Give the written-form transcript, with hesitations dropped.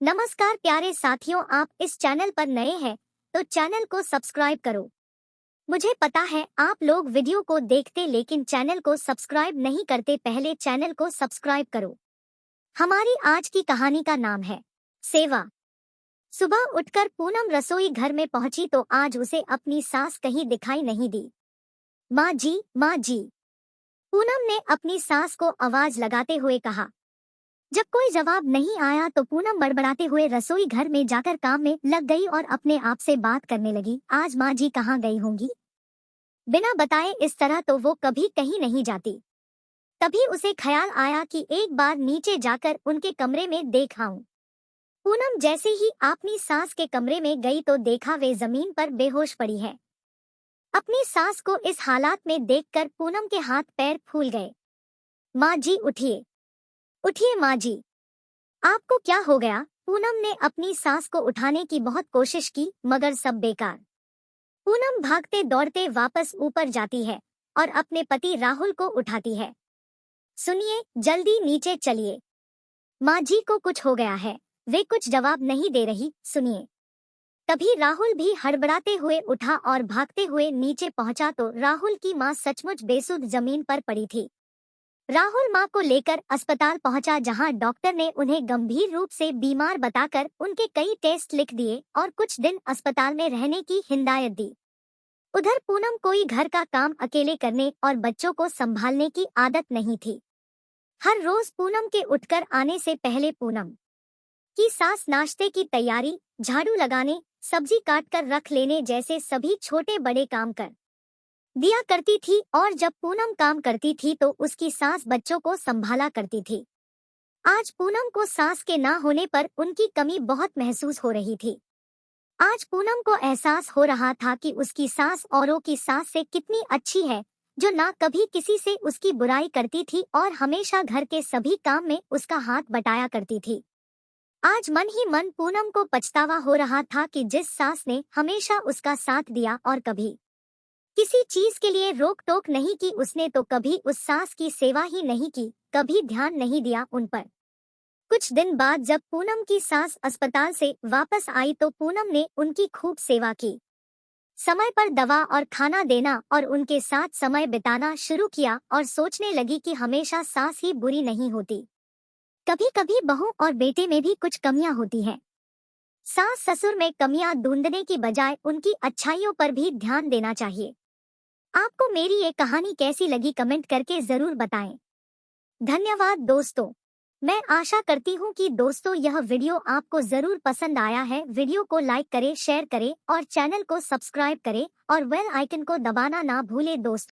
नमस्कार प्यारे साथियों, आप इस चैनल पर नए हैं तो चैनल को सब्सक्राइब करो। मुझे पता है आप लोग वीडियो को देखते लेकिन चैनल को सब्सक्राइब नहीं करते, पहले चैनल को सब्सक्राइब करो। हमारी आज की कहानी का नाम है सेवा। सुबह उठकर पूनम रसोई घर में पहुंची तो आज उसे अपनी सास कहीं दिखाई नहीं दी। माँ जी, माँ जी, पूनम ने अपनी सास को आवाज लगाते हुए कहा। जब कोई जवाब नहीं आया तो पूनम बड़बड़ाते हुए रसोई घर में जाकर काम में लग गई और अपने आप से बात करने लगी। आज माँ जी कहाँ गई होंगी? बिना बताए इस तरह तो वो कभी कहीं नहीं जाती। तभी उसे ख्याल आया कि एक बार नीचे जाकर उनके कमरे में देख आऊं। पूनम जैसे ही अपनी सास के कमरे में गई तो देखा वे जमीन पर बेहोश पड़ी है। अपनी सास को इस हालात में देखकर पूनम के हाथ पैर फूल गए। माँ जी उठिए, उठिए माँ जी, आपको क्या हो गया? पूनम ने अपनी सास को उठाने की बहुत कोशिश की मगर सब बेकार। पूनम भागते दौड़ते वापस ऊपर जाती है और अपने पति राहुल को उठाती है। सुनिए, जल्दी नीचे चलिए, माँ जी को कुछ हो गया है। वे कुछ जवाब नहीं दे रही। सुनिए। तभी राहुल भी हड़बड़ाते हुए उठा और भागते हुए नीचे पहुंचा तो राहुल की माँ सचमुच बेसुध जमीन पर पड़ी थी। राहुल मां को लेकर अस्पताल पहुंचा जहां डॉक्टर ने उन्हें गंभीर रूप से बीमार बताकर उनके कई टेस्ट लिख दिए और कुछ दिन अस्पताल में रहने की हिदायत दी। उधर पूनम कोई घर का काम अकेले करने और बच्चों को संभालने की आदत नहीं थी। हर रोज पूनम के उठकर आने से पहले पूनम की सास नाश्ते की तैयारी, झाड़ू लगाने, सब्जी काट कर रख लेने जैसे सभी छोटे बड़े काम कर दिया करती थी और जब पूनम काम करती थी तो उसकी सास बच्चों को संभाला करती थी। आज पूनम को सास के ना होने पर उनकी कमी बहुत महसूस हो रही थी। आज पूनम को एहसास हो रहा था कि उसकी सास औरों की सास से कितनी अच्छी है, जो ना कभी किसी से उसकी बुराई करती थी और हमेशा घर के सभी काम में उसका हाथ बटाया करती थी। आज मन ही मन पूनम को पछतावा हो रहा था कि जिस सास ने हमेशा उसका साथ दिया और कभी किसी चीज के लिए रोक टोक नहीं की, उसने तो कभी उस सास की सेवा ही नहीं की, कभी ध्यान नहीं दिया उन पर। कुछ दिन बाद जब पूनम की सास अस्पताल से वापस आई तो पूनम ने उनकी खूब सेवा की। समय पर दवा और खाना देना और उनके साथ समय बिताना शुरू किया और सोचने लगी कि हमेशा सास ही बुरी नहीं होती, कभी कभी बहू और बेटे में भी कुछ कमियां होती हैं। सास ससुर में कमियां ढूंढने की बजाय उनकी अच्छाइयों पर भी ध्यान देना चाहिए। आपको मेरी ये कहानी कैसी लगी कमेंट करके जरूर बताएं। धन्यवाद दोस्तों। मैं आशा करती हूँ कि दोस्तों यह वीडियो आपको जरूर पसंद आया है। वीडियो को लाइक करें, शेयर करें और चैनल को सब्सक्राइब करें और बेल आइकन को दबाना ना भूलें दोस्तों।